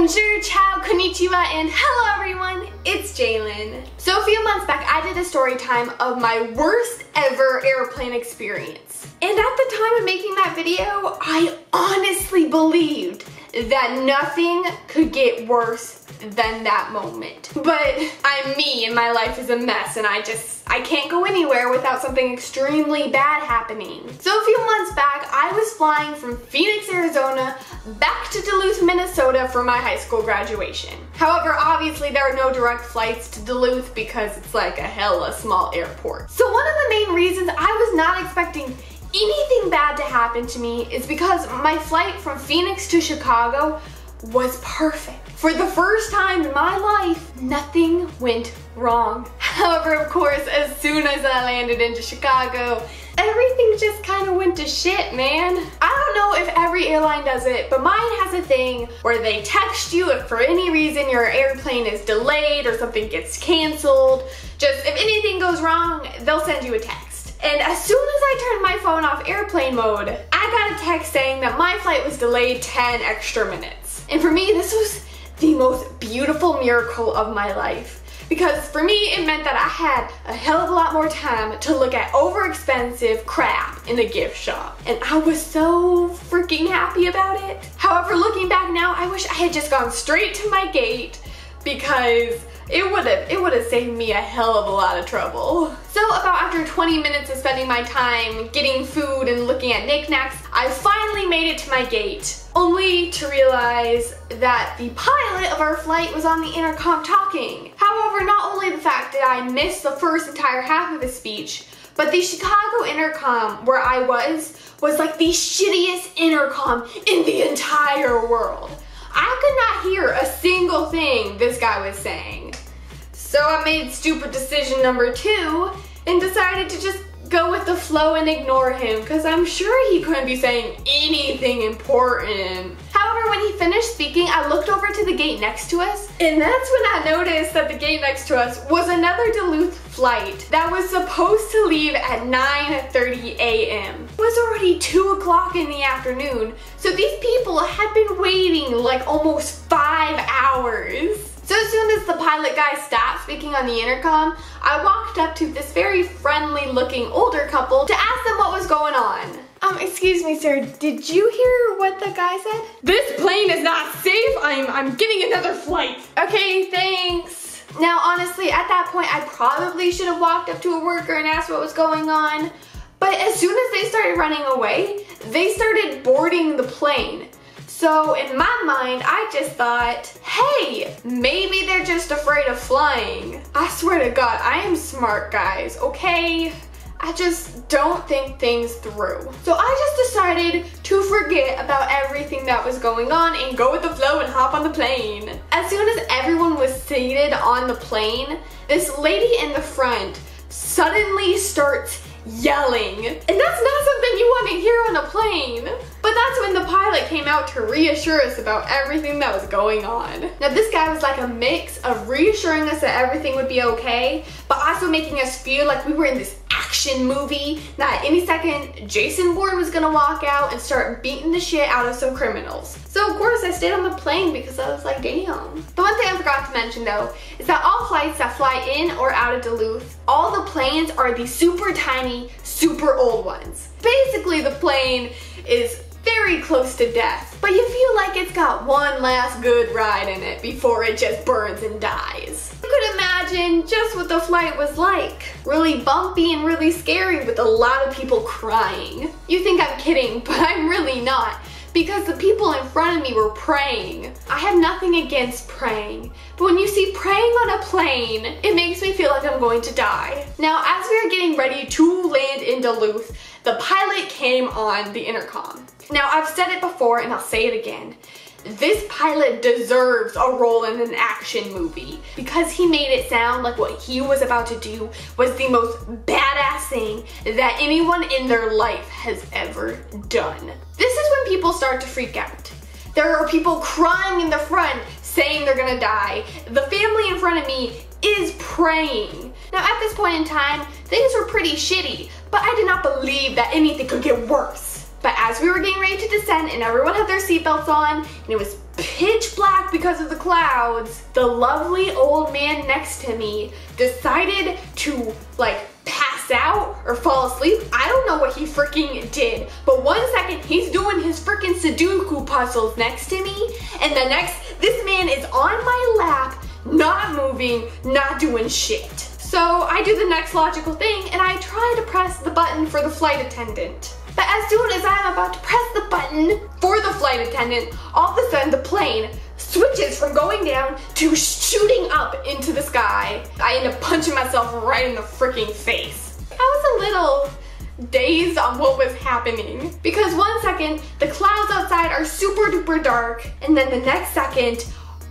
Bonjour, ciao, konnichiwa, and hello everyone, it's Jalen. So a few months back, I did a story time of my worst ever airplane experience. And at the time of making that video, I honestly believed that nothing could get worse than that moment. But I'm me and my life is a mess and I can't go anywhere without something extremely bad happening. So a few months back, I was flying from Phoenix, Arizona back to Duluth, Minnesota for my high school graduation. However, obviously there are no direct flights to Duluth because it's like a hella small airport. So one of the main reasons I was not expecting anything bad to happen to me is because my flight from Phoenix to Chicago was perfect. For the first time in my life, nothing went wrong. However, of course, as soon as I landed into Chicago, everything just kind of went to shit, man. I don't know if every airline does it, but mine has a thing where they text you if for any reason your airplane is delayed or something gets canceled. Just if anything goes wrong, they'll send you a text. And as soon as I turned my phone off airplane mode, I got a text saying that my flight was delayed 10 extra minutes. And for me, this was the most beautiful miracle of my life. Because for me, it meant that I had a hell of a lot more time to look at overexpensive crap in the gift shop. And I was so freaking happy about it. However, looking back now, I wish I had just gone straight to my gate because it would have saved me a hell of a lot of trouble. So about after 20 minutes of spending my time getting food and looking at knickknacks, I finally made it to my gate, only to realize that the pilot of our flight was on the intercom talking. However, not only the fact that I missed the first entire half of his speech, but the Chicago intercom where I was like the shittiest intercom in the entire world. I could not hear a single thing this guy was saying. So I made stupid decision number 2 and decided to just go with the flow and ignore him because I'm sure he couldn't be saying anything important. However, when he finished speaking, I looked over to the gate next to us, and that's when I noticed that the gate next to us was another Duluth flight that was supposed to leave at 9:30 a.m. It was already 2 o'clock in the afternoon, so these people had been waiting like almost 5 hours. So as soon as the pilot guy stopped speaking on the intercom, I walked up to this very friendly looking older couple to ask them what was going on. Excuse me, sir, did you hear what the guy said? This plane is not safe. I'm getting another flight. Okay, thanks. Now, honestly, at that point, I probably should have walked up to a worker and asked what was going on. But as soon as they started running away, they started boarding the plane. So in my mind, I just thought, hey, maybe they're just afraid of flying. I swear to God, I am smart, guys, okay? I just don't think things through. So I just decided to forget about everything that was going on and go with the flow and hop on the plane. As soon as everyone was seated on the plane, this lady in the front suddenly starts yelling. And that's not something you want to hear on a plane. But that's when the pilot came out to reassure us about everything that was going on. Now this guy was like a mix of reassuring us that everything would be okay, but also making us feel like we were in this action movie, that any second Jason Bourne was gonna walk out and start beating the shit out of some criminals. So of course I stayed on the plane because I was like, damn. The one thing I forgot to mention though, is that all flights that fly in or out of Duluth, all the planes are the super tiny, super old ones. Basically the plane is very close to death, but you feel like it's got one last good ride in it before it just burns and dies. You could imagine just what the flight was like. Really bumpy and really scary with a lot of people crying. You think I'm kidding, but I'm really not, because the people in front of me were praying. I have nothing against praying, but when you see praying on a plane, it makes me feel like I'm going to die. Now, as we were getting ready to land in Duluth, the pilot came on the intercom. Now, I've said it before and I'll say it again. This pilot deserves a role in an action movie because he made it sound like what he was about to do was the most badass thing that anyone in their life has ever done. This is when people start to freak out. There are people crying in the front saying they're gonna die. The family in front of me is praying. Now at this point in time, things were pretty shitty, but I did not believe that anything could get worse. But as we were getting ready to descend and everyone had their seatbelts on and it was pitch black back because of the clouds, the lovely old man next to me decided to like pass out or fall asleep. I don't know what he freaking did, but 1 second he's doing his freaking Sudoku puzzles next to me, and the next, this man is on my lap, not moving, not doing shit. So I do the next logical thing and I try to press the button for the flight attendant. But as soon as I'm about to press the button for the flight attendant, all of a sudden the plane switches from going down to shooting up into the sky. I end up punching myself right in the freaking face. I was a little dazed on what was happening, because 1 second the clouds outside are super duper dark, and then the next second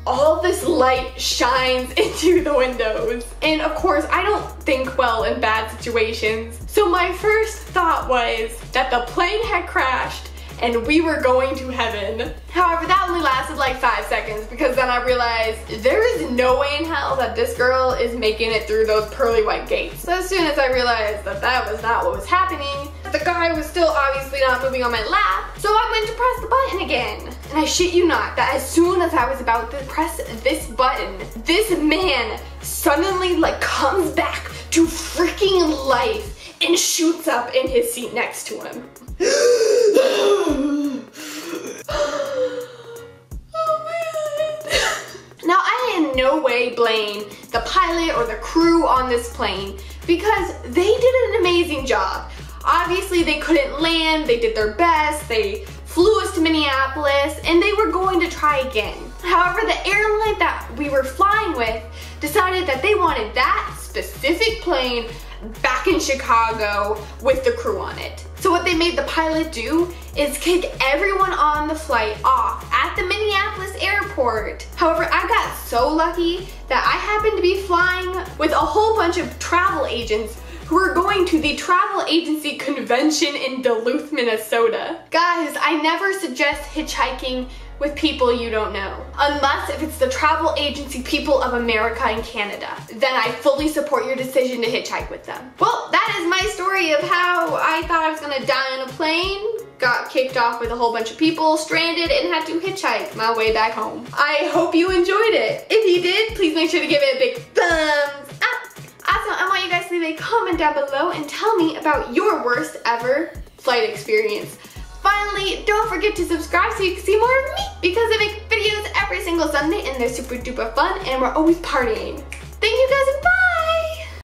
all this light shines into the windows. And of course, I don't think well in bad situations. So my first thought was that the plane had crashed and we were going to heaven. However, that only lasted like 5 seconds, because then I realized there is no way in hell that this girl is making it through those pearly white gates. So as soon as I realized that that was not what was happening, the guy was still obviously not moving on my lap, so I went to press the button again. And I shit you not, that as soon as I was about to press this button, this man suddenly like comes back to freaking life and shoots up in his seat next to him. Oh man. Now I in no way blame the pilot or the crew on this plane, because they did an amazing job. Obviously they couldn't land, they did their best, they flew us to Minneapolis, and they were going to try again. However, the airline that we were flying with decided that they wanted that specific plane back in Chicago with the crew on it. So what they made the pilot do is kick everyone on the flight off at the Minneapolis airport. However, I got so lucky that I happened to be flying with a whole bunch of travel agents who are going to the travel agency convention in Duluth, Minnesota. Guys, I never suggest hitchhiking with people you don't know, unless if it's the travel agency people of America and Canada. Then I fully support your decision to hitchhike with them. Well, that is my story of how I thought I was gonna die on a plane, got kicked off with a whole bunch of people, stranded, and had to hitchhike my way back home. I hope you enjoyed it. If you did, please make sure to give it a big thumbs up. Also, I want you guys to leave a comment down below and tell me about your worst ever flight experience. Finally, don't forget to subscribe so you can see more of me, because I make videos every single Sunday and they're super duper fun and we're always partying. Thank you guys and bye!